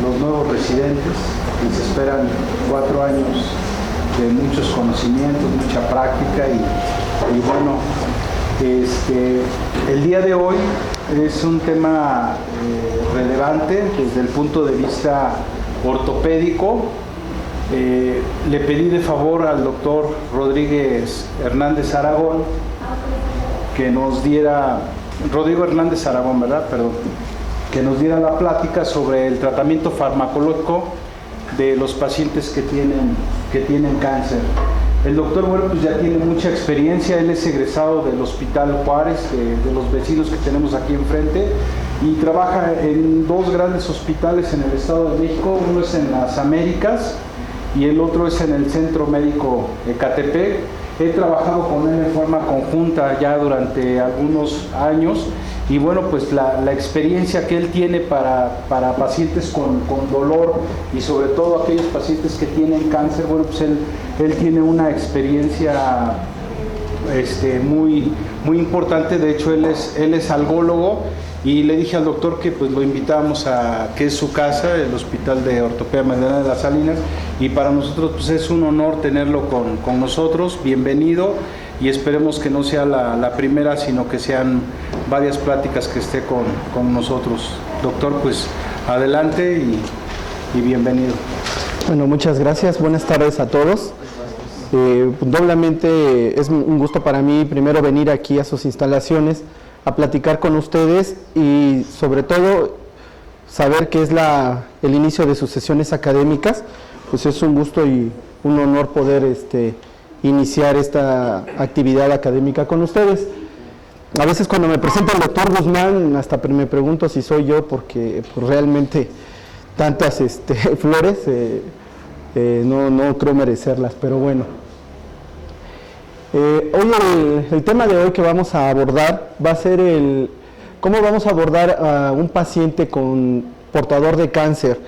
los nuevos residentes. Les esperan 4 años de muchos conocimientos, mucha práctica y bueno, el día de hoy es un tema relevante desde el punto de vista ortopédico. Le pedí de favor al doctor Rodríguez Hernández Aragón que nos diera, Rodrigo Hernández Aragón, ¿verdad? Perdón, que nos diera la plática sobre el tratamiento farmacológico de los pacientes que tienen cáncer. El doctor, bueno, pues ya tiene mucha experiencia, él es egresado del Hospital Juárez, de los vecinos que tenemos aquí enfrente, y trabaja en 2 grandes hospitales en el Estado de México, uno es en las Américas y el otro es en el Centro Médico Ecatepec. He trabajado con él en forma conjunta ya durante algunos años y bueno, pues la experiencia que él tiene para pacientes con dolor y sobre todo aquellos pacientes que tienen cáncer, bueno, pues él tiene una experiencia muy importante. De hecho, él es algólogo y le dije al doctor que pues lo invitamos a que es su casa, el Hospital de Ortopedia Magdalena de las Salinas, y para nosotros pues es un honor tenerlo con nosotros. Bienvenido, y esperemos que no sea la primera, sino que sean varias pláticas que esté con nosotros. Doctor, pues adelante y bienvenido. Bueno, muchas gracias, buenas tardes a todos. Doblemente es un gusto para mí primero venir aquí a sus instalaciones a platicar con ustedes y sobre todo saber que es el inicio de sus sesiones académicas. Pues es un gusto y un honor poder iniciar esta actividad académica con ustedes. A veces cuando me presenta el doctor Guzmán hasta me pregunto si soy yo, porque pues, realmente tantas flores no creo merecerlas, pero bueno. Hoy el tema de hoy que vamos a abordar va a ser cómo vamos a abordar a un paciente portador de cáncer.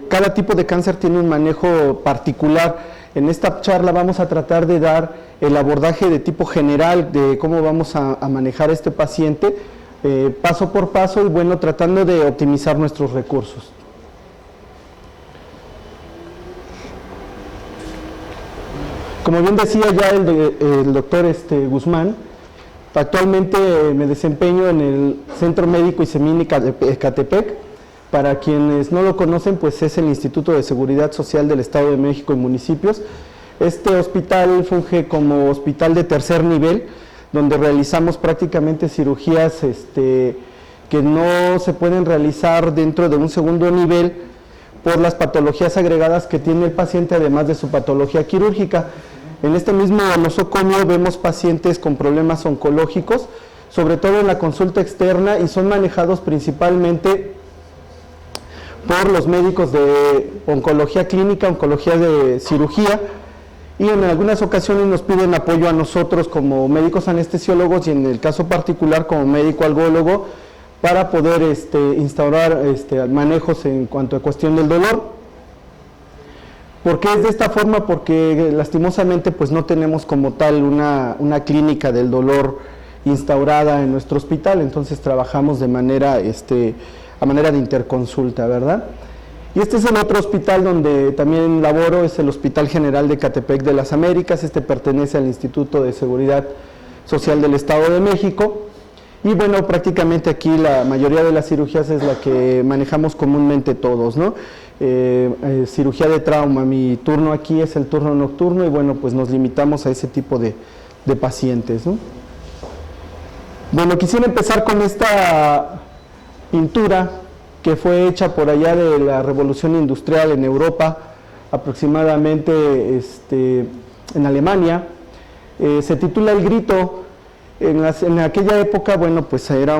Cada tipo de cáncer tiene un manejo particular. En esta charla vamos a tratar de dar el abordaje de tipo general de cómo vamos a manejar a este paciente paso por paso y bueno, tratando de optimizar nuestros recursos. Como bien decía ya el doctor Guzmán, actualmente me desempeño en el Centro Médico Isemini Ecatepec. Para quienes no lo conocen, pues es el Instituto de Seguridad Social del Estado de México y municipios. Este hospital funge como hospital de tercer nivel, donde realizamos prácticamente cirugías que no se pueden realizar dentro de un segundo nivel por las patologías agregadas que tiene el paciente, además de su patología quirúrgica. En este mismo nosocomio vemos pacientes con problemas oncológicos, sobre todo en la consulta externa, y son manejados principalmente por los médicos de oncología clínica, oncología de cirugía, y en algunas ocasiones nos piden apoyo a nosotros como médicos anestesiólogos y en el caso particular como médico algólogo para poder instaurar manejos en cuanto a cuestión del dolor. ¿Por qué es de esta forma? Porque lastimosamente pues no tenemos como tal una clínica del dolor instaurada en nuestro hospital, entonces trabajamos de manera, a manera de interconsulta, ¿verdad? Y este es el otro hospital donde también laboro, es el Hospital General de Ecatepec de las Américas. Este pertenece al Instituto de Seguridad Social del Estado de México. Y bueno, prácticamente aquí la mayoría de las cirugías es la que manejamos comúnmente todos, ¿no? Cirugía de trauma, mi turno aquí es el turno nocturno y bueno, pues nos limitamos a ese tipo de pacientes, ¿no? Bueno, quisiera empezar con esta pintura que fue hecha por allá de la Revolución Industrial en Europa, aproximadamente en Alemania. Se titula El Grito. En aquella época, bueno, pues era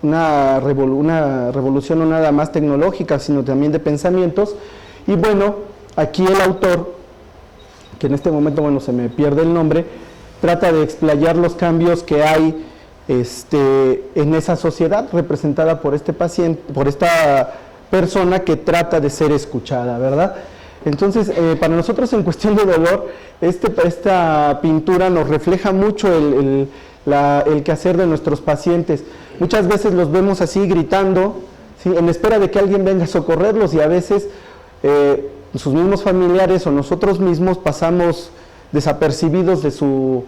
una revolución no nada más tecnológica, sino también de pensamientos. Y bueno, aquí el autor, que en este momento, bueno, se me pierde el nombre, trata de explayar los cambios que hay en esa sociedad representada por este paciente, por esta persona que trata de ser escuchada, ¿verdad? Entonces, para nosotros en cuestión de dolor, esta pintura nos refleja mucho el quehacer de nuestros pacientes. Muchas veces los vemos así gritando, ¿sí? En espera de que alguien venga a socorrerlos, y a veces sus mismos familiares o nosotros mismos pasamos desapercibidos de su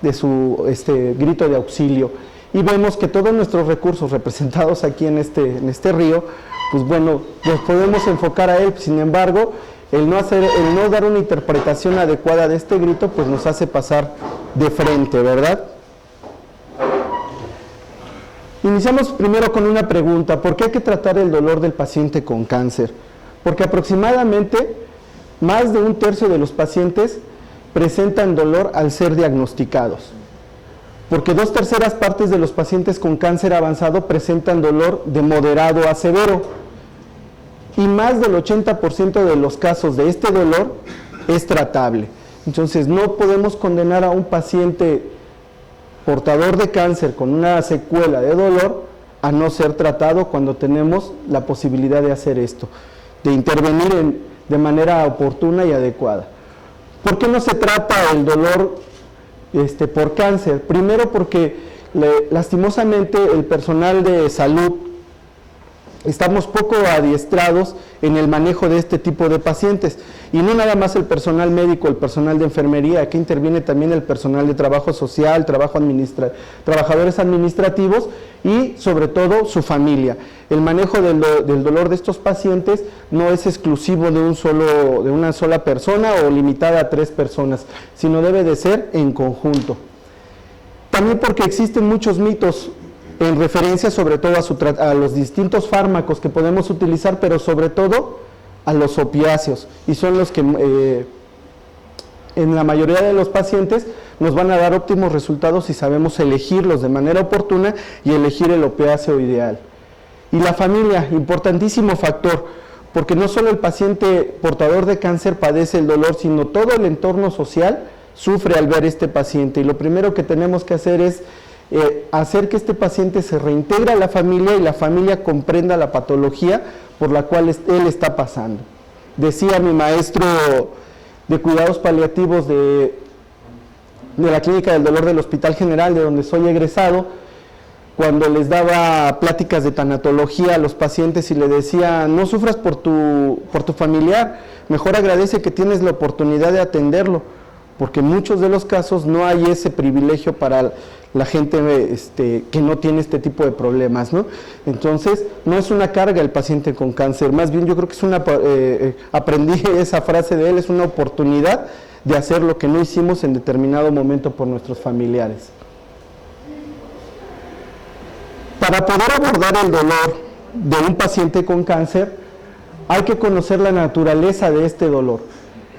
grito de auxilio, y vemos que todos nuestros recursos representados aquí en este río, pues bueno, los podemos enfocar a él. Sin embargo, el no dar una interpretación adecuada de este grito, pues nos hace pasar de frente, ¿verdad? Iniciamos primero con una pregunta: ¿por qué hay que tratar el dolor del paciente con cáncer? Porque aproximadamente más de 1/3 de los pacientes presentan dolor al ser diagnosticados. Porque 2/3 partes de los pacientes con cáncer avanzado presentan dolor de moderado a severo. Y más del 80% de los casos de este dolor es tratable. Entonces no podemos condenar a un paciente portador de cáncer con una secuela de dolor a no ser tratado cuando tenemos la posibilidad de hacer esto, de intervenir de manera oportuna y adecuada. ¿Por qué no se trata el dolor por cáncer? Primero porque lastimosamente el personal de salud estamos poco adiestrados en el manejo de este tipo de pacientes, y no nada más el personal médico, el personal de enfermería, aquí interviene también el personal de trabajo social, trabajadores administrativos y sobre todo su familia. El manejo del dolor de estos pacientes no es exclusivo de una sola persona o limitada a 3 personas, sino debe de ser en conjunto. También porque existen muchos mitos en referencia sobre todo a los distintos fármacos que podemos utilizar, pero sobre todo a los opiáceos, y son los que en la mayoría de los pacientes nos van a dar óptimos resultados si sabemos elegirlos de manera oportuna y elegir el opiáceo ideal. Y la familia, importantísimo factor, porque no solo el paciente portador de cáncer padece el dolor, sino todo el entorno social sufre al ver este paciente, y lo primero que tenemos que hacer es hacer que este paciente se reintegre a la familia y la familia comprenda la patología por la cual él está pasando. Decía mi maestro de cuidados paliativos de la Clínica del Dolor del Hospital General, de donde soy egresado, cuando les daba pláticas de tanatología a los pacientes y le decía: no sufras por tu familiar, mejor agradece que tienes la oportunidad de atenderlo, porque en muchos de los casos no hay ese privilegio para la gente que no tiene este tipo de problemas, ¿no? Entonces, no es una carga el paciente con cáncer, más bien yo creo que es aprendí esa frase de él, es una oportunidad de hacer lo que no hicimos en determinado momento por nuestros familiares. Para poder abordar el dolor de un paciente con cáncer, hay que conocer la naturaleza de este dolor.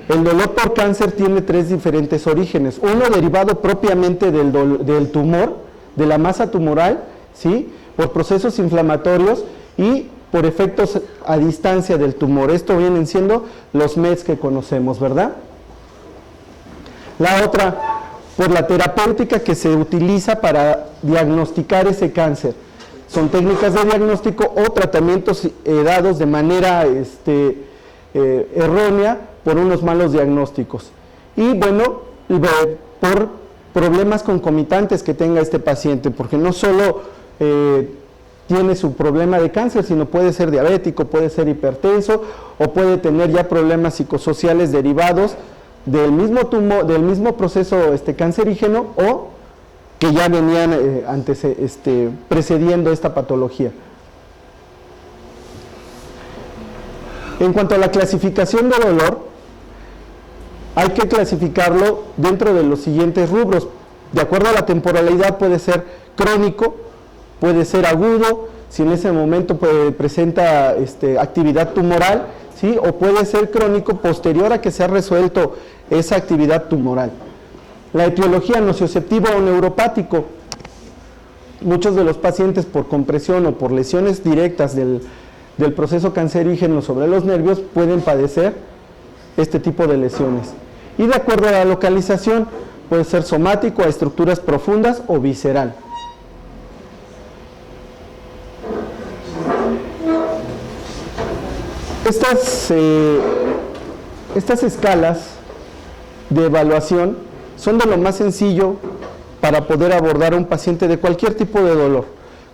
El dolor por cáncer tiene 3 diferentes orígenes: uno derivado propiamente del tumor, de la masa tumoral, ¿sí?, por procesos inflamatorios y por efectos a distancia del tumor. Esto vienen siendo los MEDs que conocemos, ¿verdad? La otra, por la terapéutica que se utiliza para diagnosticar ese cáncer. Son técnicas de diagnóstico o tratamientos dados de manera errónea por unos malos diagnósticos. Y bueno, por problemas concomitantes que tenga este paciente, porque no solo tiene su problema de cáncer, sino puede ser diabético, puede ser hipertenso, o puede tener ya problemas psicosociales derivados del mismo tumor, del mismo proceso cancerígeno, o que ya venían precediendo esta patología. En cuanto a la clasificación de dolor, hay que clasificarlo dentro de los siguientes rubros. De acuerdo a la temporalidad, puede ser crónico, puede ser agudo, si en ese momento presenta actividad tumoral, ¿sí?, o puede ser crónico posterior a que se ha resuelto esa actividad tumoral. La etiología, nocioceptivo o neuropático. Muchos de los pacientes, por compresión o por lesiones directas del proceso cancerígeno sobre los nervios, pueden padecer este tipo de lesiones. Y de acuerdo a la localización, puede ser somático, a estructuras profundas o visceral. Estas escalas de evaluación son de lo más sencillo para poder abordar a un paciente de cualquier tipo de dolor.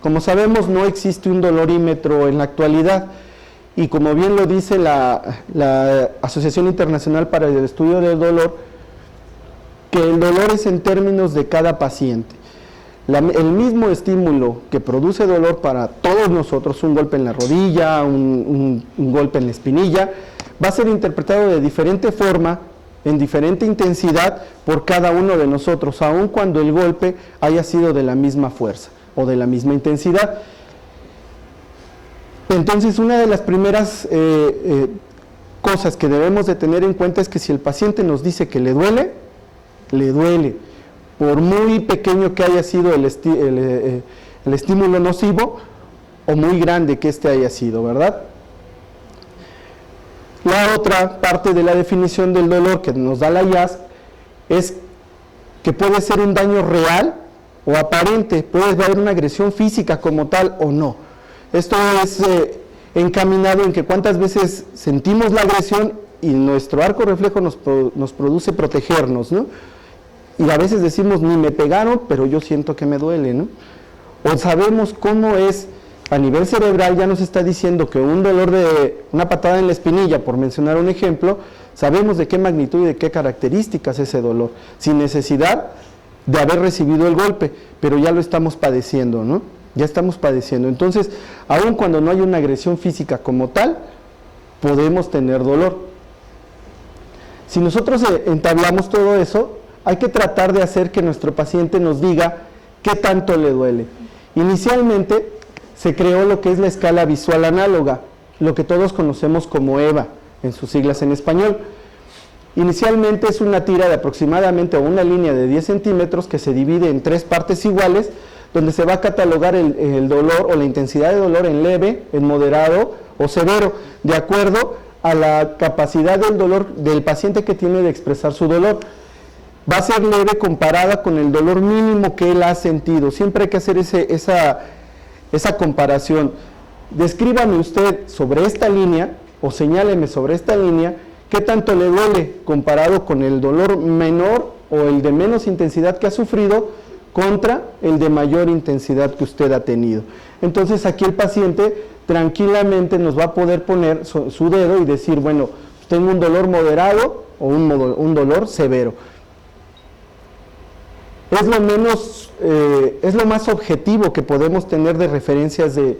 Como sabemos, no existe un dolorímetro en la actualidad y como bien lo dice la Asociación Internacional para el Estudio del Dolor, que el dolor es en términos de cada paciente. El mismo estímulo que produce dolor para todos nosotros, un golpe en la rodilla, un golpe en la espinilla, va a ser interpretado de diferente forma, en diferente intensidad por cada uno de nosotros, aun cuando el golpe haya sido de la misma fuerza o de la misma intensidad. Entonces, una de las primeras cosas que debemos de tener en cuenta es que si el paciente nos dice que le duele, por muy pequeño que haya sido el estímulo nocivo o muy grande que este haya sido, ¿verdad? La otra parte de la definición del dolor que nos da la IASP es que puede ser un daño real o aparente, puede haber una agresión física como tal o no. Esto es encaminado en que cuántas veces sentimos la agresión y nuestro arco reflejo nos produce protegernos, ¿no? Y a veces decimos, ni me pegaron, pero yo siento que me duele, ¿no? O sabemos cómo es, a nivel cerebral ya nos está diciendo que un dolor de una patada en la espinilla, por mencionar un ejemplo, sabemos de qué magnitud y de qué características es ese dolor, sin necesidad de haber recibido el golpe, pero ya lo estamos padeciendo, ¿no? Ya estamos padeciendo. Entonces, aun cuando no hay una agresión física como tal, podemos tener dolor. Si nosotros entablamos todo eso, hay que tratar de hacer que nuestro paciente nos diga qué tanto le duele. Inicialmente se creó lo que es la escala visual análoga, lo que todos conocemos como EVA, en sus siglas en español. Inicialmente es una tira de aproximadamente una línea de 10 centímetros que se divide en 3 partes iguales, donde se va a catalogar el dolor o la intensidad de dolor en leve, en moderado o severo, de acuerdo a la capacidad del dolor del paciente que tiene de expresar su dolor. Va a ser leve comparada con el dolor mínimo que él ha sentido. Siempre hay que hacer esa comparación. Descríbame usted sobre esta línea o señáleme sobre esta línea qué tanto le duele comparado con el dolor menor o el de menos intensidad que ha sufrido contra el de mayor intensidad que usted ha tenido. Entonces aquí el paciente tranquilamente nos va a poder poner su dedo y decir, bueno, tengo un dolor moderado o un dolor severo. Es lo más objetivo que podemos tener de referencias de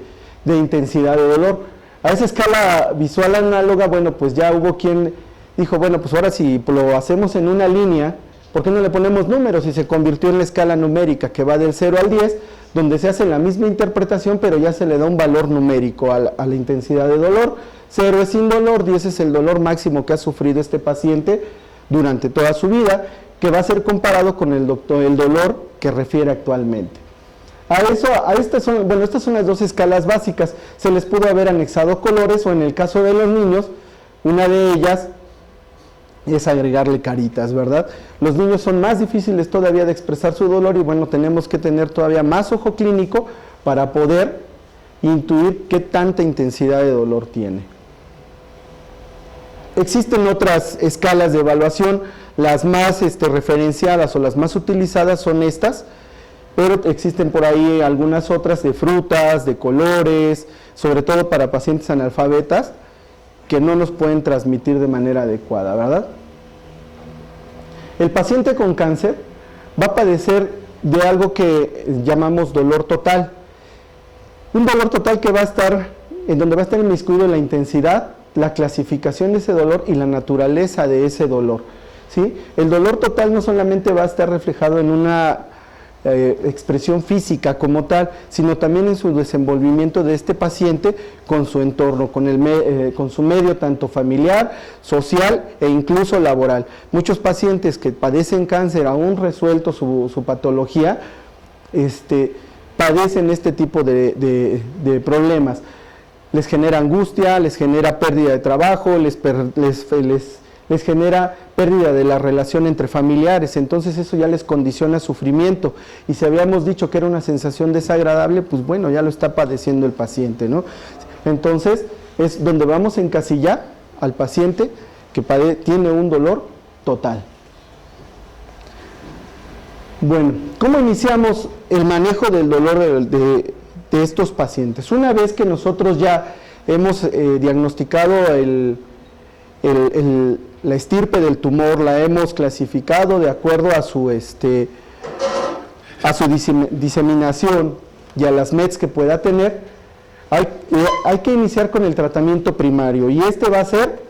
intensidad de dolor. A esa escala visual análoga, bueno, pues ya hubo quien dijo, bueno, pues ahora si lo hacemos en una línea, ¿por qué no le ponemos números? Y se convirtió en la escala numérica que va del 0 al 10, donde se hace la misma interpretación, pero ya se le da un valor numérico a la intensidad de dolor. 0 es sin dolor, 10 es el dolor máximo que ha sufrido este paciente durante toda su vida, que va a ser comparado con el dolor que refiere actualmente. Estas son las 2 escalas básicas. Se les pudo haber anexado colores o en el caso de los niños, una de ellas es agregarle caritas, ¿verdad? Los niños son más difíciles todavía de expresar su dolor y bueno, tenemos que tener todavía más ojo clínico para poder intuir qué tanta intensidad de dolor tiene. Existen otras escalas de evaluación, las más referenciadas o las más utilizadas son estas, pero existen por ahí algunas otras de frutas, de colores, sobre todo para pacientes analfabetas, que no nos pueden transmitir de manera adecuada, ¿verdad? El paciente con cáncer va a padecer de algo que llamamos dolor total. Un dolor total que va a estar, en donde va a estar inmiscuido la intensidad, la clasificación de ese dolor y la naturaleza de ese dolor, ¿sí? El dolor total no solamente va a estar reflejado en una expresión física como tal, sino también en su desenvolvimiento de este paciente con su entorno, con su medio tanto familiar, social e incluso laboral. Muchos pacientes que padecen cáncer, aún resuelto su patología, padecen este tipo de problemas. Les genera angustia, les genera pérdida de trabajo, les genera pérdida de la relación entre familiares, entonces eso ya les condiciona sufrimiento, y si habíamos dicho que era una sensación desagradable, pues bueno, ya lo está padeciendo el paciente, ¿no? Entonces es donde vamos a encasillar al paciente que tiene un dolor total. Bueno, ¿cómo iniciamos el manejo del dolor de estos pacientes. Una vez que nosotros ya hemos diagnosticado la estirpe del tumor, la hemos clasificado de acuerdo a su diseminación y a las METs que pueda tener, hay que iniciar con el tratamiento primario, y este va a ser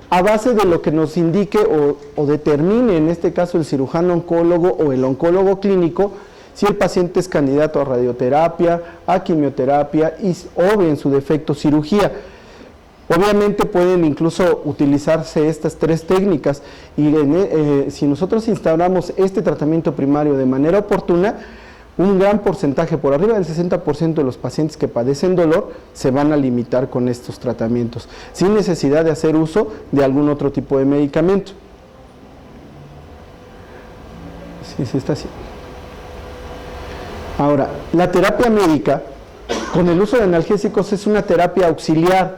a base de lo que nos indique o determine, en este caso el cirujano oncólogo o el oncólogo clínico, si el paciente es candidato a radioterapia, a quimioterapia o en su defecto cirugía. Obviamente pueden incluso utilizarse estas tres técnicas, y si nosotros instauramos este tratamiento primario de manera oportuna, un gran porcentaje, por arriba del 60% de los pacientes que padecen dolor, se van a limitar con estos tratamientos, sin necesidad de hacer uso de algún otro tipo de medicamento. Sí, está así. Ahora, la terapia médica, con el uso de analgésicos, es una terapia auxiliar,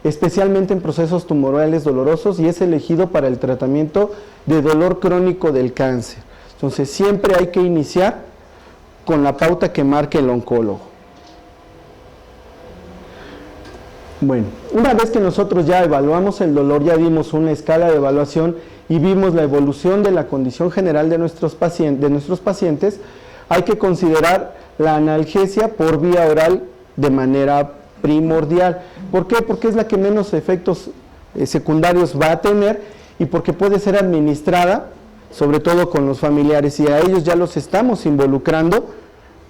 especialmente en procesos tumorales dolorosos, y es elegido para el tratamiento de dolor crónico del cáncer. Entonces, siempre hay que iniciar con la pauta que marque el oncólogo. Bueno, una vez que nosotros ya evaluamos el dolor, ya vimos una escala de evaluación y vimos la evolución de la condición general de nuestros pacientes, hay que considerar la analgesia por vía oral de manera primordial. ¿Por qué? Porque es la que menos efectos secundarios va a tener, y porque puede ser administrada sobre todo con los familiares, y a ellos ya los estamos involucrando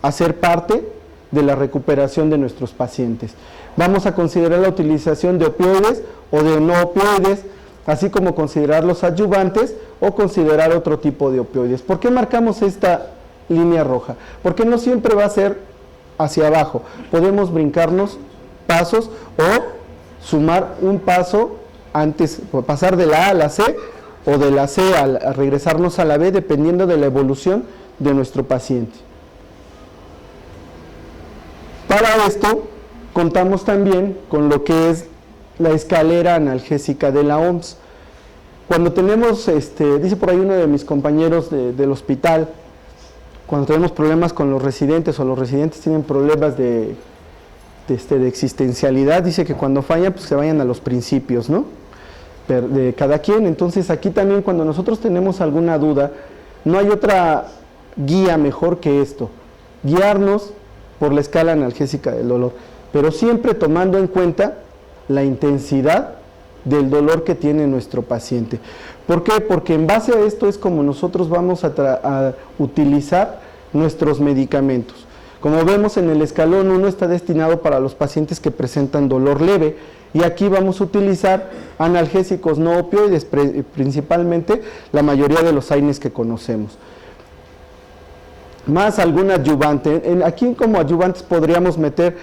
a ser parte de la recuperación de nuestros pacientes. Vamos a considerar la utilización de opioides o de no opioides, así como considerar los adyuvantes o considerar otro tipo de opioides. ¿Por qué marcamos esta línea roja? Porque no siempre va a ser hacia abajo, podemos brincarnos pasos o sumar un paso antes, pasar de la A a la C, o de la C a regresarnos a la B, dependiendo de la evolución de nuestro paciente. Para esto contamos también con lo que es la escalera analgésica de la OMS. Cuando tenemos, dice por ahí uno de mis compañeros del hospital, cuando tenemos problemas con los residentes, o los residentes tienen problemas de existencialidad, dice que cuando fallan, pues se vayan a los principios, ¿no?, de cada quien. Entonces aquí también, cuando nosotros tenemos alguna duda, no hay otra guía mejor que esto: guiarnos por la escala analgésica del dolor, pero siempre tomando en cuenta la intensidad del dolor que tiene nuestro paciente. ¿Por qué? Porque en base a esto es como nosotros vamos a utilizar nuestros medicamentos. Como vemos, en el escalón 1 está destinado para los pacientes que presentan dolor leve, y aquí vamos a utilizar analgésicos no opioides, principalmente la mayoría de los AINES que conocemos, más algún adyuvante. Aquí como adyuvantes podríamos meter,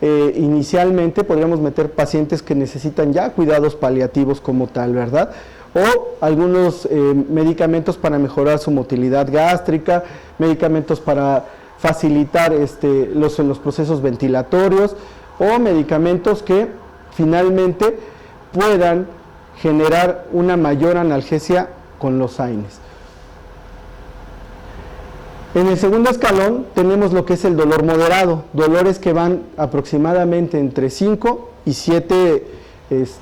inicialmente podríamos meter pacientes que necesitan ya cuidados paliativos como tal, ¿verdad? O algunos medicamentos para mejorar su motilidad gástrica, medicamentos para facilitar los procesos ventilatorios, o medicamentos que finalmente puedan generar una mayor analgesia con los AINES. En el segundo escalón tenemos lo que es el dolor moderado, dolores que van aproximadamente entre 5 y 7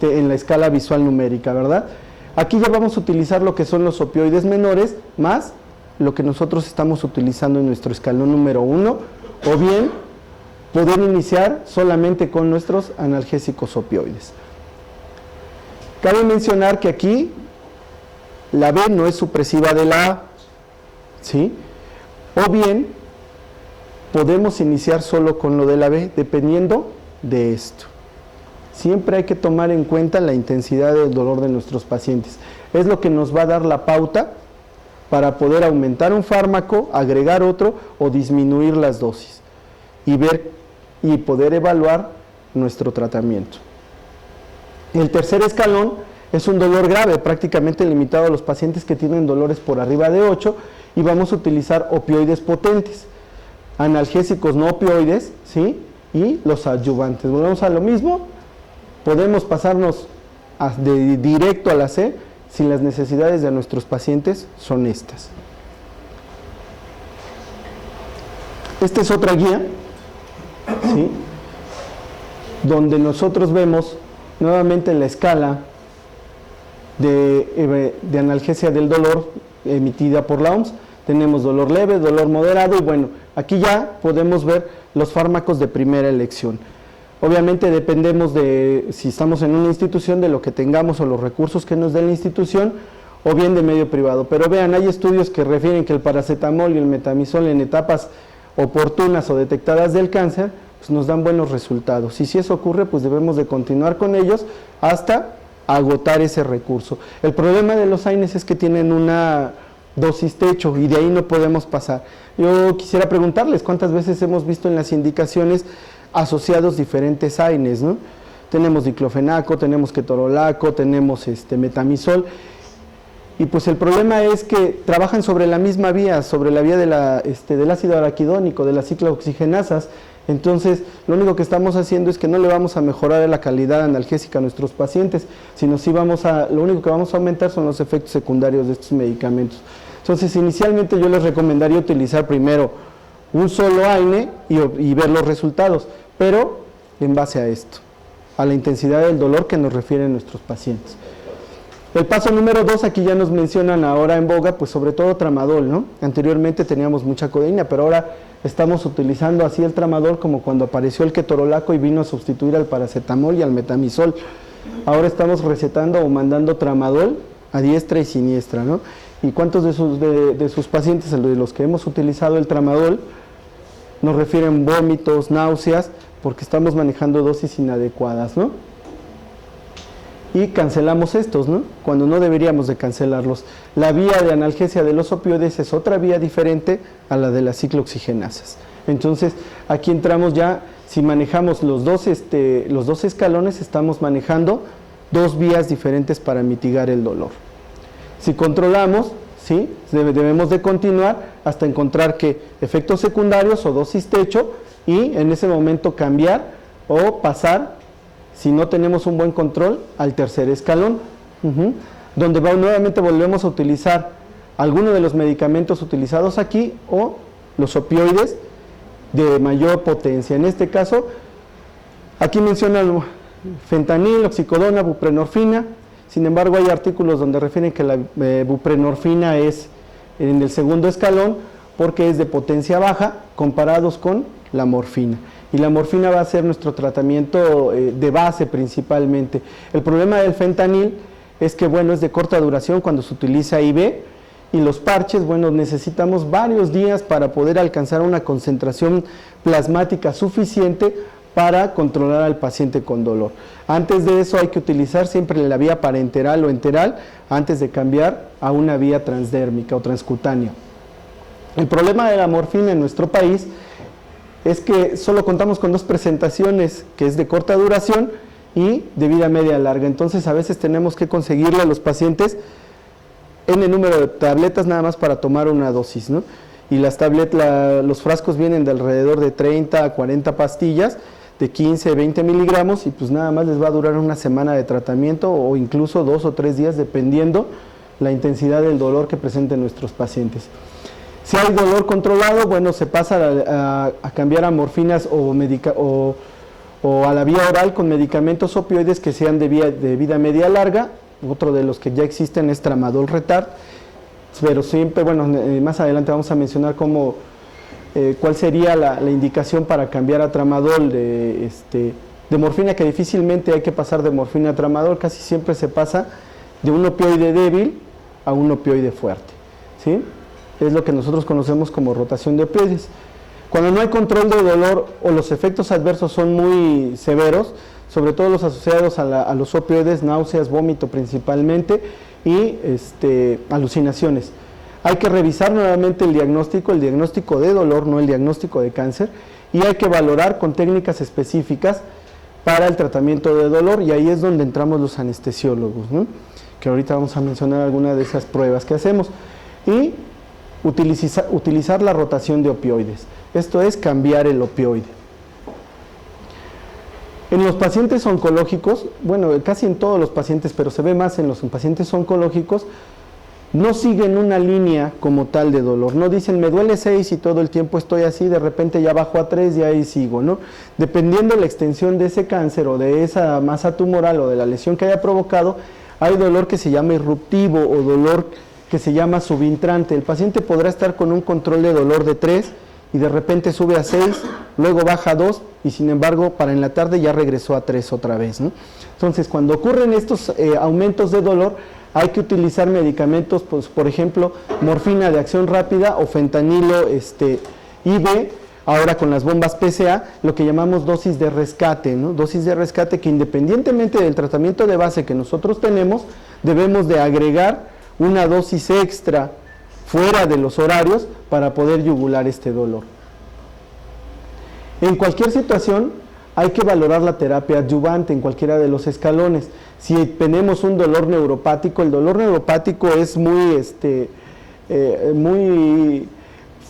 en la escala visual numérica, ¿verdad? Aquí ya vamos a utilizar lo que son los opioides menores, más lo que nosotros estamos utilizando en nuestro escalón número 1, o bien poder iniciar solamente con nuestros analgésicos opioides. Cabe mencionar que aquí la B no es supresiva de la A, ¿sí? O bien podemos iniciar solo con lo de la B, dependiendo de esto. Siempre hay que tomar en cuenta la intensidad del dolor de nuestros pacientes. Es lo que nos va a dar la pauta para poder aumentar un fármaco, agregar otro o disminuir las dosis, y ver y poder evaluar nuestro tratamiento. El tercer escalón es un dolor grave, prácticamente limitado a los pacientes que tienen dolores por arriba de 8, y vamos a utilizar opioides potentes, analgésicos no opioides, ¿sí?, y los adyuvantes. Volvemos a lo mismo, podemos pasarnos directo a la C si las necesidades de nuestros pacientes son estas. Esta es otra guía ¿sí? Donde nosotros vemos nuevamente en la escala de analgesia del dolor emitida por la OMS, tenemos dolor leve, dolor moderado y bueno, aquí ya podemos ver los fármacos de primera elección. Obviamente dependemos de si estamos en una institución, de lo que tengamos o los recursos que nos dé la institución o bien de medio privado, pero vean, hay estudios que refieren que el paracetamol y el metamizol en etapas oportunas o detectadas del cáncer pues nos dan buenos resultados y si eso ocurre pues debemos de continuar con ellos hasta agotar ese recurso. El problema de los AINES es que tienen una dosis techo y de ahí no podemos pasar. Yo quisiera preguntarles cuántas veces hemos visto en las indicaciones asociados diferentes AINES, ¿no? Tenemos diclofenaco, tenemos ketorolaco, tenemos metamizol y pues el problema es que trabajan sobre la misma vía, sobre la vía del ácido araquidónico, de las ciclooxigenasas. Entonces, lo único que estamos haciendo es que no le vamos a mejorar la calidad analgésica a nuestros pacientes, sino sí lo único que vamos a aumentar son los efectos secundarios de estos medicamentos. Entonces, inicialmente yo les recomendaría utilizar primero un solo AINE y ver los resultados, pero en base a esto, a la intensidad del dolor que nos refieren nuestros pacientes. El paso número 2, aquí ya nos mencionan ahora en boga, pues sobre todo tramadol, ¿no? Anteriormente teníamos mucha codeína, pero ahora estamos utilizando así el tramadol como cuando apareció el ketorolaco y vino a sustituir al paracetamol y al metamizol. Ahora estamos recetando o mandando tramadol a diestra y siniestra, ¿no? ¿Y cuántos de sus pacientes, de los que hemos utilizado el tramadol, nos refieren vómitos, náuseas, porque estamos manejando dosis inadecuadas, ¿no? Y cancelamos estos, ¿no? Cuando no deberíamos de cancelarlos. La vía de analgesia de los opioides es otra vía diferente a la de las ciclooxigenasas. Entonces, aquí entramos ya, si manejamos los dos escalones, estamos manejando dos vías diferentes para mitigar el dolor. Si controlamos, ¿sí? Debemos de continuar hasta encontrar que efectos secundarios o dosis techo y en ese momento cambiar o pasar, si no tenemos un buen control, al tercer escalón, donde nuevamente volvemos a utilizar alguno de los medicamentos utilizados aquí o los opioides de mayor potencia. En este caso, aquí mencionan fentanil, oxicodona, buprenorfina. Sin embargo, hay artículos donde refieren que la buprenorfina es en el segundo escalón porque es de potencia baja comparados con la morfina. Y la morfina va a ser nuestro tratamiento de base principalmente. El problema del fentanil es que, bueno, es de corta duración cuando se utiliza IV y los parches, bueno, necesitamos varios días para poder alcanzar una concentración plasmática suficiente para controlar al paciente con dolor. Antes de eso hay que utilizar siempre la vía parenteral o enteral antes de cambiar a una vía transdérmica o transcutánea. El problema de la morfina en nuestro país es que solo contamos con dos presentaciones, que es de corta duración y de vida media larga. Entonces a veces tenemos que conseguirle a los pacientes n número de tabletas nada más para tomar una dosis, ¿no? Y los frascos vienen de alrededor de 30 a 40 pastillas de 15, 20 miligramos y pues nada más les va a durar una semana de tratamiento o incluso 2 o 3 días dependiendo la intensidad del dolor que presenten nuestros pacientes. Si hay dolor controlado, bueno, se pasa a cambiar a morfinas o a la vía oral con medicamentos opioides que sean de vida media larga. Otro de los que ya existen es tramadol retard, pero siempre, bueno, más adelante vamos a mencionar cuál sería la indicación para cambiar a tramadol de morfina, que difícilmente hay que pasar de morfina a tramadol, casi siempre se pasa de un opioide débil a un opioide fuerte, ¿sí? Es lo que nosotros conocemos como rotación de opioides. Cuando no hay control de dolor o los efectos adversos son muy severos, sobre todo los asociados a los opioides, náuseas, vómito principalmente y alucinaciones. Hay que revisar nuevamente el diagnóstico de dolor, no el diagnóstico de cáncer, y hay que valorar con técnicas específicas para el tratamiento de dolor, y ahí es donde entramos los anestesiólogos, ¿no? Que ahorita vamos a mencionar algunas de esas pruebas que hacemos. Y utilizar la rotación de opioides, esto es cambiar el opioide. En los pacientes oncológicos, bueno, casi en todos los pacientes, pero se ve más en los pacientes oncológicos, no siguen una línea como tal de dolor, no dicen me duele 6 y todo el tiempo estoy así, de repente ya bajo a 3 y ahí sigo, ¿no? Dependiendo la extensión de ese cáncer o de esa masa tumoral o de la lesión que haya provocado, hay dolor que se llama irruptivo o dolor que se llama subintrante. El paciente podrá estar con un control de dolor de 3 y de repente sube a 6, luego baja a 2 y sin embargo para en la tarde ya regresó a 3 otra vez, ¿no? Entonces cuando ocurren estos aumentos de dolor, hay que utilizar medicamentos, pues, por ejemplo, morfina de acción rápida o fentanilo IV, ahora con las bombas PCA, lo que llamamos dosis de rescate, ¿no? Dosis de rescate que independientemente del tratamiento de base que nosotros tenemos, debemos de agregar una dosis extra fuera de los horarios para poder yugular este dolor. En cualquier situación hay que valorar la terapia adyuvante en cualquiera de los escalones. Si tenemos un dolor neuropático, el dolor neuropático es muy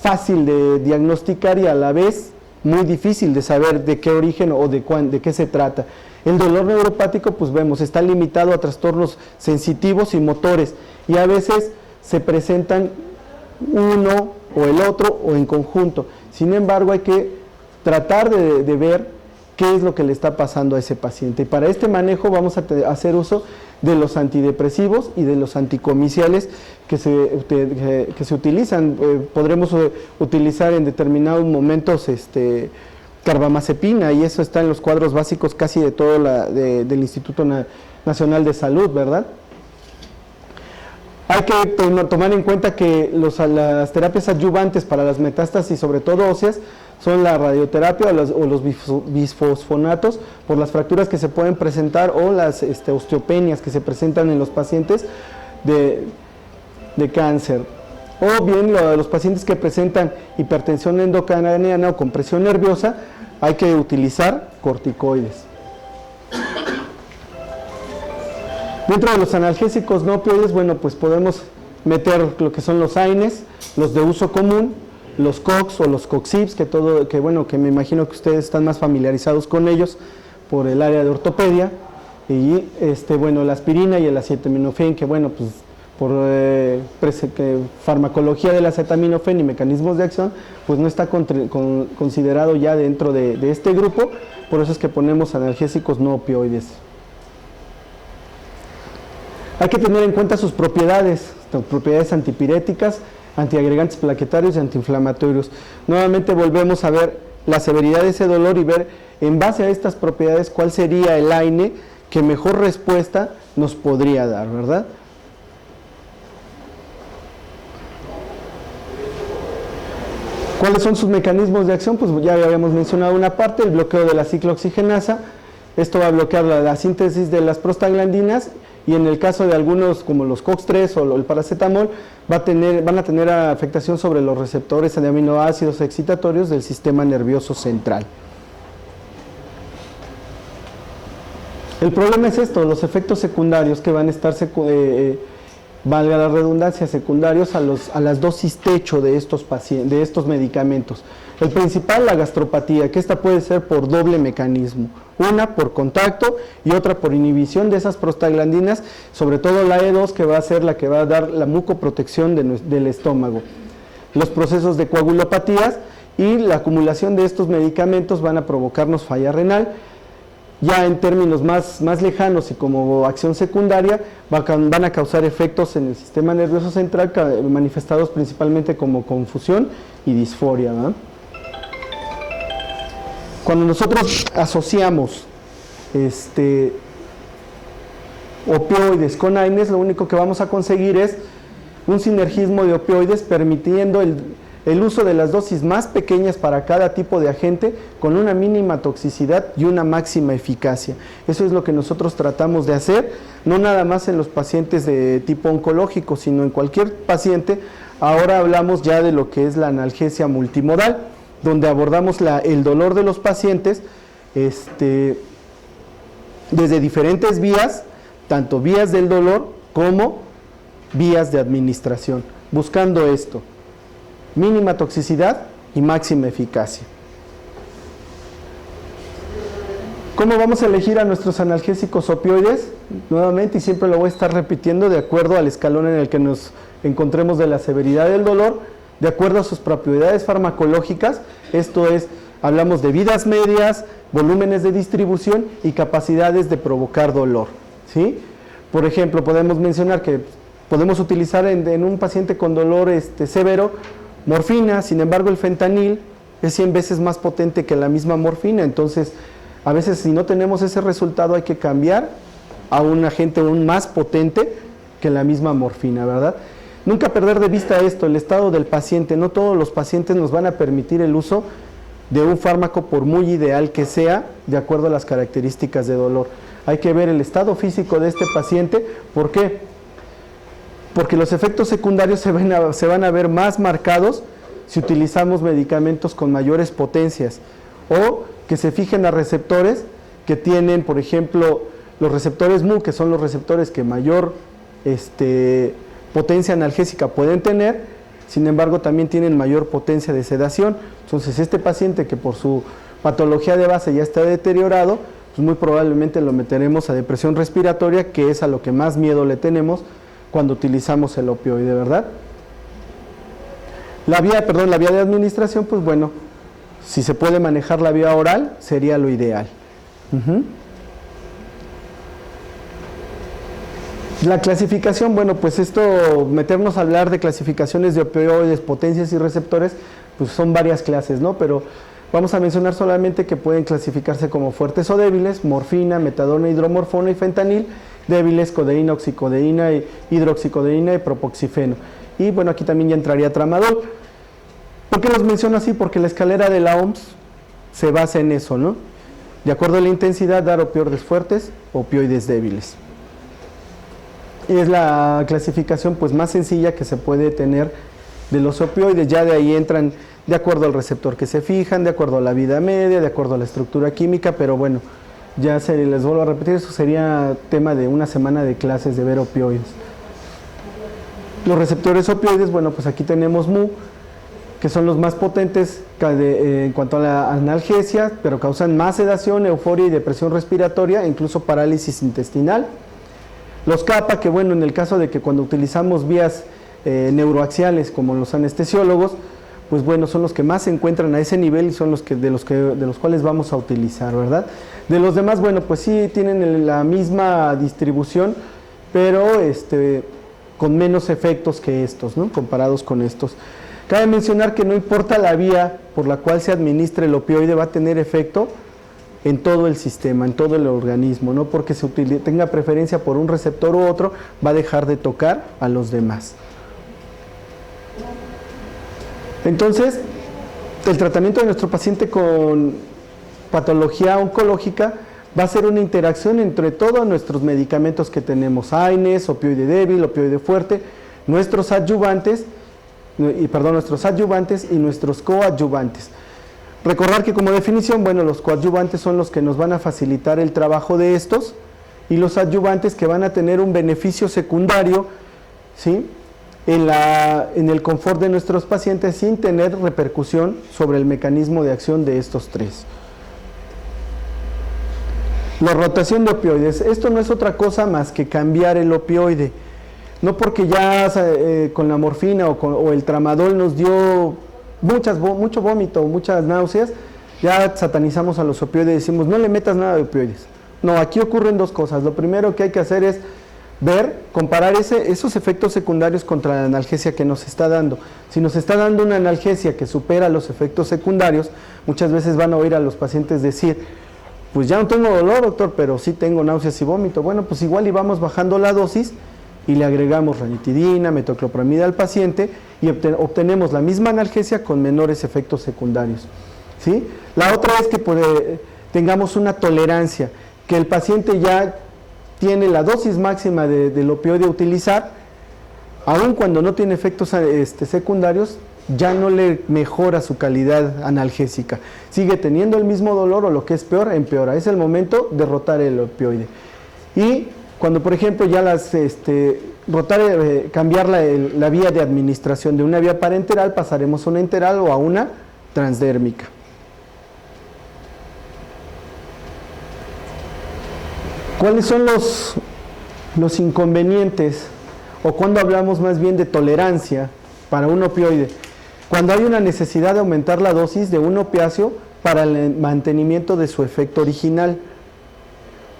fácil de diagnosticar y a la vez muy difícil de saber de qué origen o de qué se trata. El dolor neuropático, pues vemos, está limitado a trastornos sensitivos y motores y a veces se presentan uno o el otro o en conjunto. Sin embargo, hay que tratar de ver qué es lo que le está pasando a ese paciente. Y para este manejo vamos a hacer uso de los antidepresivos y de los anticomiciales que se utilizan. Podremos utilizar en determinados momentos carbamazepina, y eso está en los cuadros básicos casi de todo del Instituto Nacional de Salud, ¿verdad? Hay que tomar en cuenta que las terapias adyuvantes para las metástasis, sobre todo óseas, son la radioterapia o los bisfosfonatos por las fracturas que se pueden presentar o las osteopenias que se presentan en los pacientes de cáncer. O bien los pacientes que presentan hipertensión endocraniana o compresión nerviosa, hay que utilizar corticoides. Dentro de los analgésicos no opioides, bueno, pues podemos meter lo que son los AINES, los de uso común, los COX o los COXIBs, que me imagino que ustedes están más familiarizados con ellos por el área de ortopedia, y la aspirina y el acetaminofén, que bueno, pues por farmacología del acetaminofén y mecanismos de acción, pues no está considerado ya dentro de este grupo, por eso es que ponemos analgésicos no opioides. Hay que tener en cuenta sus propiedades antipiréticas, antiagregantes plaquetarios y antiinflamatorios. Nuevamente volvemos a ver la severidad de ese dolor y ver en base a estas propiedades cuál sería el AINE que mejor respuesta nos podría dar, ¿verdad? ¿Cuáles son sus mecanismos de acción? Pues ya habíamos mencionado una parte, el bloqueo de la ciclooxigenasa. Esto va a bloquear la síntesis de las prostaglandinas, y en el caso de algunos como los COX-3 o el paracetamol van a tener afectación sobre los receptores de aminoácidos excitatorios del sistema nervioso central. El problema es esto, los efectos secundarios que van a estar, valga la redundancia, secundarios a las dosis techo de estos medicamentos. El principal, la gastropatía, que esta puede ser por doble mecanismo. Una por contacto y otra por inhibición de esas prostaglandinas, sobre todo la E2, que va a ser la que va a dar la mucoprotección del estómago. Los procesos de coagulopatías y la acumulación de estos medicamentos van a provocarnos falla renal. Ya en términos más lejanos y como acción secundaria, van a causar efectos en el sistema nervioso central manifestados principalmente como confusión y disforia, ¿no? Cuando nosotros asociamos opioides con AINES, lo único que vamos a conseguir es un sinergismo de opioides permitiendo el uso de las dosis más pequeñas para cada tipo de agente con una mínima toxicidad y una máxima eficacia. Eso es lo que nosotros tratamos de hacer, no nada más en los pacientes de tipo oncológico, sino en cualquier paciente. Ahora hablamos ya de lo que es la analgesia multimodal, donde abordamos el dolor de los pacientes desde diferentes vías, tanto vías del dolor como vías de administración, buscando esto: mínima toxicidad y máxima eficacia. ¿Cómo vamos a elegir a nuestros analgésicos opioides? Nuevamente, y siempre lo voy a estar repitiendo, de acuerdo al escalón en el que nos encontremos de la severidad del dolor, de acuerdo a sus propiedades farmacológicas, esto es, hablamos de vidas medias, volúmenes de distribución y capacidades de provocar dolor, ¿sí? Por ejemplo, podemos mencionar que podemos utilizar en un paciente con dolor severo morfina, sin embargo el fentanil es 100 veces más potente que la misma morfina, entonces a veces si no tenemos ese resultado hay que cambiar a un agente aún más potente que la misma morfina, ¿verdad? Nunca perder de vista esto, el estado del paciente. No todos los pacientes nos van a permitir el uso de un fármaco por muy ideal que sea, de acuerdo a las características de dolor. Hay que ver el estado físico de este paciente. ¿Por qué? Porque los efectos secundarios se van a ver más marcados si utilizamos medicamentos con mayores potencias, o que se fijen a receptores que tienen, por ejemplo, los receptores Mu, que son los receptores que mayor potencia analgésica pueden tener, sin embargo también tienen mayor potencia de sedación. Entonces este paciente que por su patología de base ya está deteriorado, pues muy probablemente lo meteremos a depresión respiratoria, que es a lo que más miedo le tenemos cuando utilizamos el opioide, ¿verdad? La vía de administración, pues bueno, si se puede manejar la vía oral, sería lo ideal. La clasificación, bueno, pues meternos a hablar de clasificaciones de opioides, potencias y receptores, pues son varias clases, ¿no? Pero vamos a mencionar solamente que pueden clasificarse como fuertes o débiles: morfina, metadona, hidromorfona y fentanil; débiles, codeína, oxicodeína, hidroxicodeína y propoxifeno. Y bueno, aquí también ya entraría tramadol. ¿Por qué los menciono así? Porque la escalera de la OMS se basa en eso, ¿no? De acuerdo a la intensidad, dar opioides fuertes, opioides débiles. Es la clasificación pues más sencilla que se puede tener de los opioides. Ya de ahí entran de acuerdo al receptor que se fijan, de acuerdo a la vida media, de acuerdo a la estructura química, pero bueno, ya les vuelvo a repetir, eso sería tema de una semana de clases de ver opioides. Los receptores opioides, bueno, pues aquí tenemos Mu, que son los más potentes en cuanto a la analgesia, pero causan más sedación, euforia y depresión respiratoria, e incluso parálisis intestinal. Los kappa, que bueno, en el caso de que cuando utilizamos vías neuroaxiales como los anestesiólogos, pues bueno, son los que más se encuentran a ese nivel y son de los cuales vamos a utilizar, ¿verdad? De los demás, bueno, pues sí tienen la misma distribución, pero con menos efectos que estos, ¿no? Comparados con estos. Cabe mencionar que no importa la vía por la cual se administre el opioide, va a tener efecto en todo el sistema, en todo el organismo, no porque tenga preferencia por un receptor u otro, va a dejar de tocar a los demás. Entonces, el tratamiento de nuestro paciente con patología oncológica va a ser una interacción entre todos nuestros medicamentos que tenemos: AINES, opioide débil, opioide fuerte, nuestros adyuvantes y nuestros coadyuvantes. Recordar que como definición, bueno, los coadyuvantes son los que nos van a facilitar el trabajo de estos, y los adyuvantes que van a tener un beneficio secundario, ¿sí?, en el confort de nuestros pacientes, sin tener repercusión sobre el mecanismo de acción de estos tres. La rotación de opioides, esto no es otra cosa más que cambiar el opioide. No porque ya con la morfina o el tramadol nos dio mucho vómito, muchas náuseas, ya satanizamos a los opioides y decimos no le metas nada de opioides. No, aquí ocurren dos cosas. Lo primero que hay que hacer es comparar esos efectos secundarios contra la analgesia que nos está dando. Si nos está dando una analgesia que supera los efectos secundarios, muchas veces van a oír a los pacientes decir: pues ya no tengo dolor, doctor, pero sí tengo náuseas y vómito. Bueno, pues igual y vamos bajando la dosis y le agregamos ranitidina, metoclopramida al paciente y obtenemos la misma analgesia con menores efectos secundarios, ¿sí? La otra es que tengamos una tolerancia, que el paciente ya tiene la dosis máxima del opioide a utilizar, aun cuando no tiene efectos secundarios, ya no le mejora su calidad analgésica, sigue teniendo el mismo dolor, o lo que es peor, empeora. Es el momento de rotar el opioide. Y cuando, por ejemplo, ya cambiar la vía de administración de una vía parenteral, pasaremos a una enteral o a una transdérmica. ¿Cuáles son los inconvenientes, o cuando hablamos más bien de tolerancia para un opioide? Cuando hay una necesidad de aumentar la dosis de un opiáceo para el mantenimiento de su efecto original.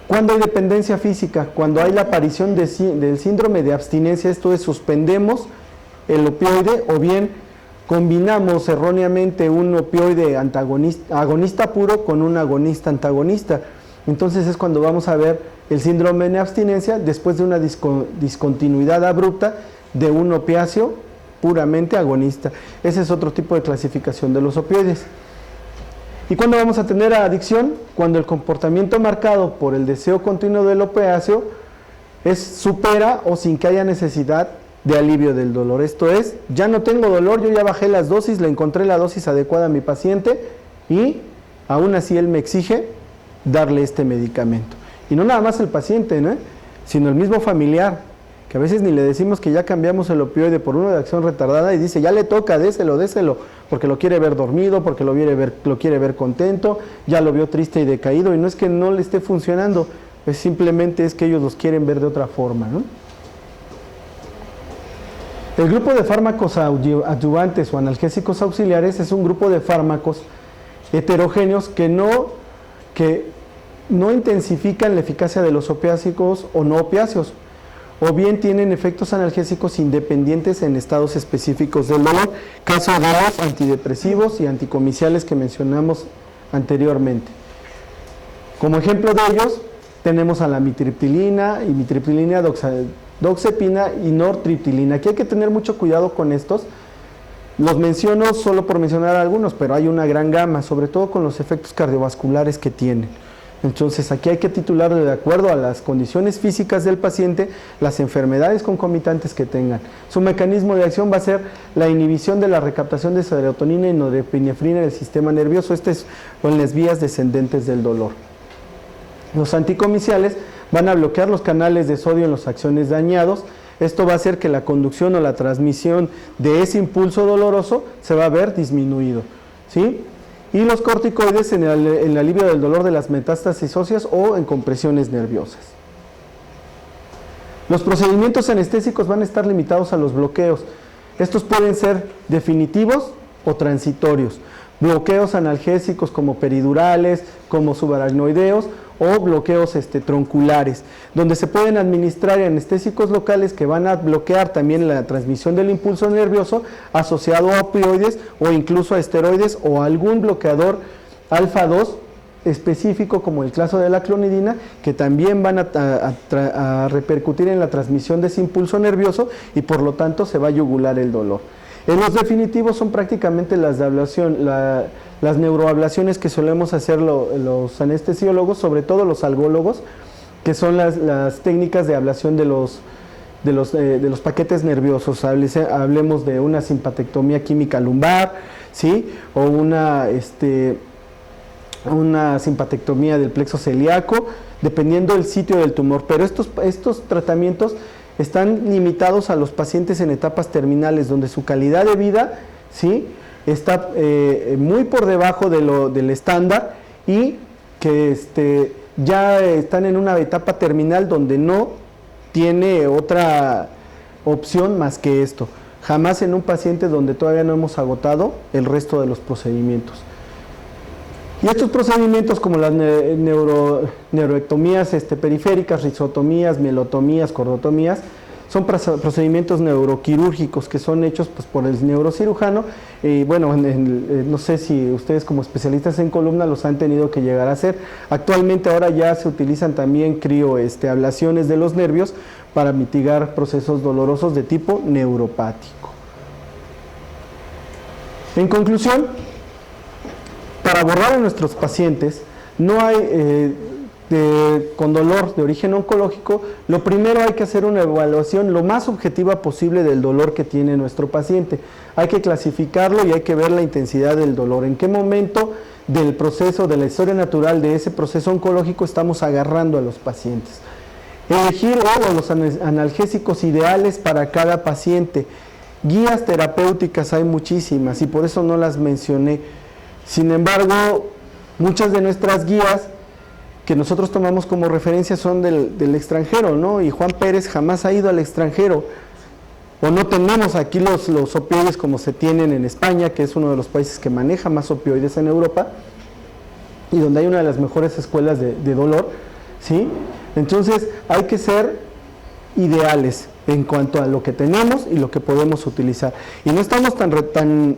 Cuando hay dependencia física, cuando hay la aparición del síndrome de abstinencia, esto es, suspendemos el opioide o bien combinamos erróneamente un opioide agonista puro con un agonista antagonista. Entonces es cuando vamos a ver el síndrome de abstinencia después de una discontinuidad abrupta de un opiáceo puramente agonista. Ese es otro tipo de clasificación de los opioides. ¿Y cuándo vamos a tener adicción? Cuando el comportamiento marcado por el deseo continuo del opiáceo supera o sin que haya necesidad de alivio del dolor. Esto es, ya no tengo dolor, yo ya bajé las dosis, le encontré la dosis adecuada a mi paciente y aún así él me exige darle este medicamento. Y no nada más el paciente, ¿no?, sino el mismo familiar, que a veces ni le decimos que ya cambiamos el opioide por uno de acción retardada y dice, ya le toca, déselo, porque lo quiere ver dormido, porque lo quiere ver contento, ya lo vio triste y decaído, y no es que no le esté funcionando, pues simplemente es que ellos los quieren ver de otra forma, ¿no? El grupo de fármacos adyuvantes o analgésicos auxiliares es un grupo de fármacos heterogéneos que no intensifican la eficacia de los opiáceos o no opiáceos, o bien tienen efectos analgésicos independientes en estados específicos del dolor, caso de los antidepresivos y anticomiciales que mencionamos anteriormente. Como ejemplo de ellos tenemos a la mitriptilina y mitriptilina, doxepina y nortriptilina. Aquí hay que tener mucho cuidado con estos. Los menciono solo por mencionar algunos, pero hay una gran gama, sobre todo con los efectos cardiovasculares que tienen. Entonces aquí hay que titularlo de acuerdo a las condiciones físicas del paciente, las enfermedades concomitantes que tengan. Su mecanismo de acción va a ser la inhibición de la recaptación de serotonina y norepinefrina en el sistema nervioso, o en las vías descendentes del dolor. Los anticomiciales van a bloquear los canales de sodio en los axones dañados. Esto va a hacer que la conducción o la transmisión de ese impulso doloroso se va a ver disminuido, ¿sí? Y los corticoides en el alivio del dolor de las metástasis óseas o en compresiones nerviosas. Los procedimientos anestésicos van a estar limitados a los bloqueos. Estos pueden ser definitivos o transitorios. Bloqueos analgésicos como peridurales, como subaracnoideos, o bloqueos tronculares, donde se pueden administrar anestésicos locales que van a bloquear también la transmisión del impulso nervioso asociado a opioides o incluso a esteroides o algún bloqueador alfa 2 específico como el caso de la clonidina, que también van a repercutir en la transmisión de ese impulso nervioso y por lo tanto se va a yugular el dolor. En los definitivos son prácticamente las de ablación, las neuroablaciones que solemos hacer los anestesiólogos, sobre todo los algólogos, que son las técnicas de ablación de los paquetes nerviosos. Hablemos de una simpatectomía química lumbar, ¿sí? O una simpatectomía del plexo celíaco, dependiendo del sitio del tumor. Pero estos tratamientos están limitados a los pacientes en etapas terminales, donde su calidad de vida, ¿sí?, está muy por debajo del estándar y que ya están en una etapa terminal donde no tiene otra opción más que esto. Jamás en un paciente donde todavía no hemos agotado el resto de los procedimientos. Y estos procedimientos como las neuroectomías periféricas, rizotomías, mielotomías, cordotomías, son procedimientos neuroquirúrgicos que son hechos por el neurocirujano. Y bueno, no sé si ustedes como especialistas en columna los han tenido que llegar a hacer. Actualmente ahora ya se utilizan también ablaciones de los nervios para mitigar procesos dolorosos de tipo neuropático. En conclusión, para abordar a nuestros pacientes, no hay con dolor de origen oncológico, lo primero hay que hacer una evaluación lo más objetiva posible del dolor que tiene nuestro paciente. Hay que clasificarlo y hay que ver la intensidad del dolor. En qué momento del proceso, de la historia natural de ese proceso oncológico estamos agarrando a los pacientes. Elegir los analgésicos ideales para cada paciente. Guías terapéuticas hay muchísimas y por eso no las mencioné. Sin embargo, muchas de nuestras guías que nosotros tomamos como referencia son del extranjero, ¿no? Y Juan Pérez jamás ha ido al extranjero. O no tenemos aquí los opioides como se tienen en España, que es uno de los países que maneja más opioides en Europa, y donde hay una de las mejores escuelas de dolor, ¿sí? Entonces hay que ser ideales en cuanto a lo que tenemos y lo que podemos utilizar. Y no estamos tan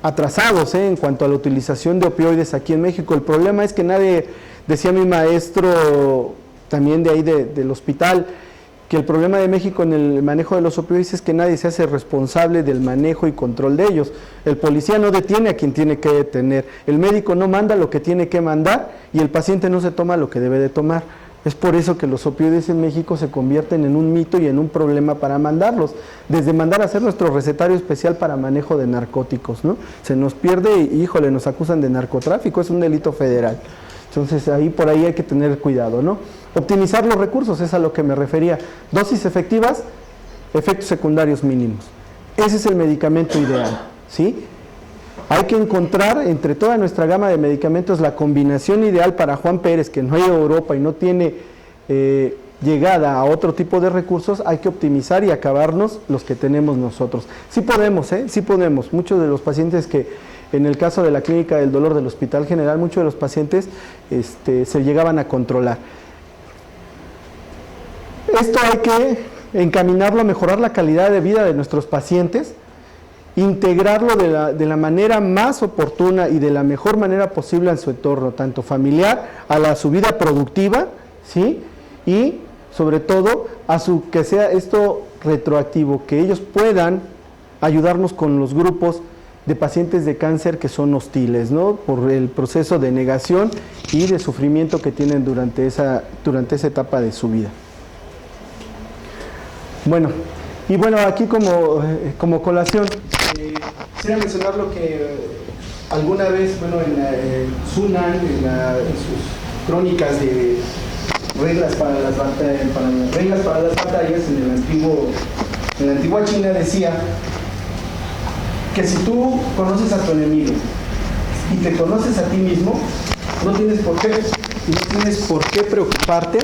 atrasados en cuanto a la utilización de opioides aquí en México. El problema es que nadie, decía mi maestro también de ahí del hospital, que el problema de México en el manejo de los opioides es que nadie se hace responsable del manejo y control de ellos. El policía no detiene a quien tiene que detener, el médico no manda lo que tiene que mandar y el paciente no se toma lo que debe de tomar. Es por eso que los opioides en México se convierten en un mito y en un problema para mandarlos, desde mandar a hacer nuestro recetario especial para manejo de narcóticos, ¿no? Se nos pierde y, híjole, nos acusan de narcotráfico, es un delito federal. Entonces, por ahí hay que tener cuidado, ¿no? Optimizar los recursos, es a lo que me refería. Dosis efectivas, efectos secundarios mínimos. Ese es el medicamento ideal, ¿sí? Hay que encontrar entre toda nuestra gama de medicamentos la combinación ideal para Juan Pérez, que no ha ido a Europa y no tiene llegada a otro tipo de recursos. Hay que optimizar y acabarnos los que tenemos nosotros. Sí podemos, sí podemos. Muchos de los pacientes que, en el caso de la clínica del dolor del Hospital General, muchos de los pacientes se llegaban a controlar. Esto hay que encaminarlo a mejorar la calidad de vida de nuestros pacientes, integrarlo de la manera más oportuna y de la mejor manera posible en su entorno, tanto familiar, a su vida productiva, ¿sí? Y sobre todo que sea esto retroactivo, que ellos puedan ayudarnos con los grupos de pacientes de cáncer que son hostiles, ¿no? Por el proceso de negación y de sufrimiento que tienen durante esa etapa de su vida. Bueno, aquí como colación, quisiera mencionar lo que alguna vez, en Sunan, en sus crónicas de reglas para las batallas, en la antigua China decía que si tú conoces a tu enemigo y te conoces a ti mismo, no tienes por qué preocuparte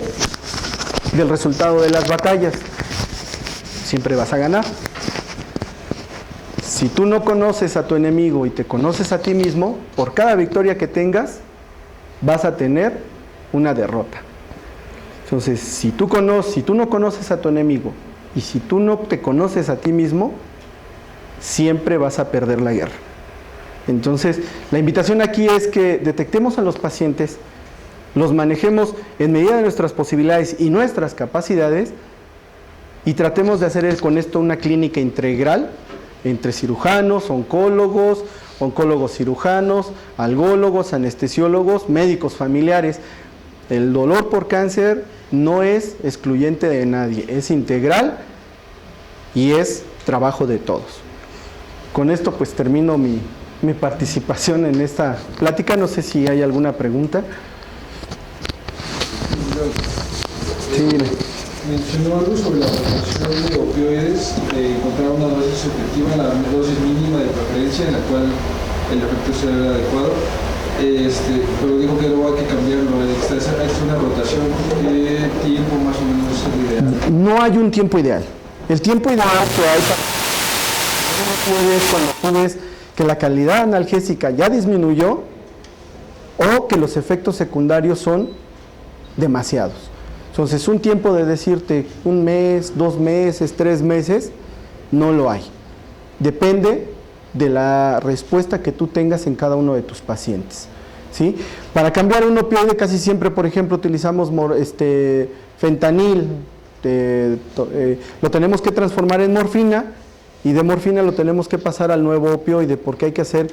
del resultado de las batallas. Siempre vas a ganar. Si tú no conoces a tu enemigo y te conoces a ti mismo, por cada victoria que tengas, vas a tener una derrota. Entonces, si tú no conoces a tu enemigo y si tú no te conoces a ti mismo, siempre vas a perder la guerra. Entonces, la invitación aquí es que detectemos a los pacientes, los manejemos en medida de nuestras posibilidades y nuestras capacidades y tratemos de hacer con esto una clínica integral entre cirujanos, oncólogos cirujanos, algólogos, anestesiólogos, médicos familiares. El dolor por cáncer no es excluyente de nadie, es integral y es trabajo de todos. Con esto pues termino mi participación en esta plática. No sé si hay alguna pregunta. Sí, mire. Mencionó algo sobre la prescripción de opioides, encontrar una dosis efectiva, la dosis mínima de preferencia en la cual el efecto sea adecuado, pero dijo que luego hay que cambiarlo, hay una rotación. ¿Qué tiempo más o menos es el ideal? No hay un tiempo ideal. El tiempo ideal que hay cuando tú ves que la calidad analgésica ya disminuyó o que los efectos secundarios son demasiados. Entonces, un tiempo de decirte 1 mes, 2 meses, 3 meses, no lo hay. Depende de la respuesta que tú tengas en cada uno de tus pacientes, ¿sí? Para cambiar un opioide casi siempre, por ejemplo, utilizamos fentanil, lo tenemos que transformar en morfina y de morfina lo tenemos que pasar al nuevo opioide porque hay que hacer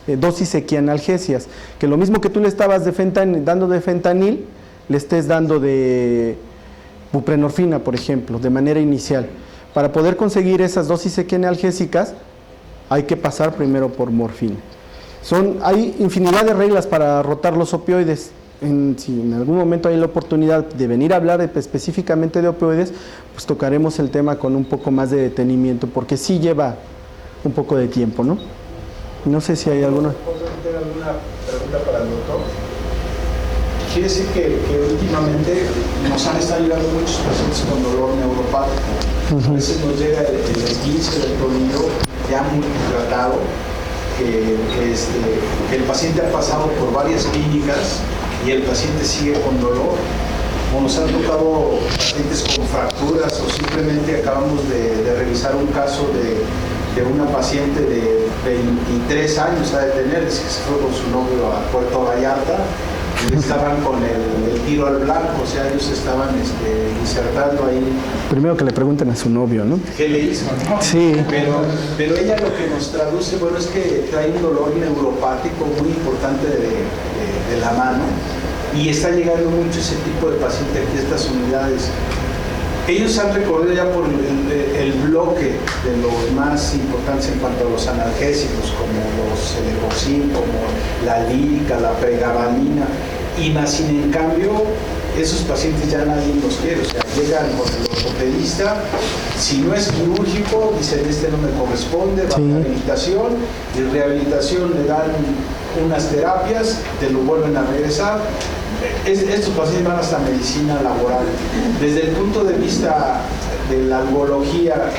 dosis equianalgesias, que lo mismo que tú le estabas dando de fentanil, le estés dando de buprenorfina, por ejemplo, de manera inicial. Para poder conseguir esas dosis equianalgésicas hay que pasar primero por morfina. Hay infinidad de reglas para rotar los opioides. Si en algún momento hay la oportunidad de venir a hablar específicamente de opioides, pues tocaremos el tema con un poco más de detenimiento, porque sí lleva un poco de tiempo, ¿no? No sé si hay alguna... ¿Puedo meter alguna pregunta para el doctor? Quiere decir que últimamente nos han estado llegando muchos pacientes con dolor neuropático. A veces nos llega el esguince del tobillo ya muy tratado, que el paciente ha pasado por varias clínicas y el paciente sigue con dolor. O nos han tocado pacientes con fracturas, o simplemente acabamos de revisar un caso de una paciente de 23 años ha de tener, dice que se fue con su novio a Puerto Vallarta y estaban con el tiro al blanco, o sea, ellos estaban insertando ahí. Primero que le pregunten a su novio, ¿no? ¿Qué le hizo? ¿No? Sí. Pero ella lo que nos traduce, bueno, es que trae un dolor neuropático muy importante de la mano, y está llegando mucho ese tipo de paciente aquí a estas unidades. Ellos han recorrido ya por el bloque de los más importantes en cuanto a los analgésicos, como los Levoxin, como la lírica, la pregabalina, y más sin en cambio, esos pacientes ya nadie los quiere, o sea, llegan con el ortopedista, si no es quirúrgico, dicen no me corresponde, va a rehabilitación, le dan unas terapias, te lo vuelven a regresar. Estos pacientes van hasta medicina laboral. Desde el punto de vista de la algología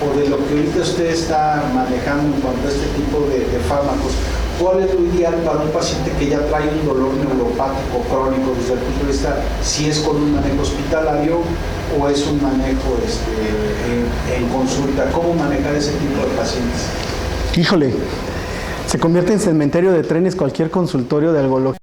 o de lo que ahorita usted está manejando en cuanto a este tipo de fármacos, ¿cuál es lo ideal para un paciente que ya trae un dolor neuropático crónico desde el punto de vista si es con un manejo hospitalario o es un manejo en consulta? ¿Cómo manejar ese tipo de pacientes? Híjole, se convierte en cementerio de trenes cualquier consultorio de algología.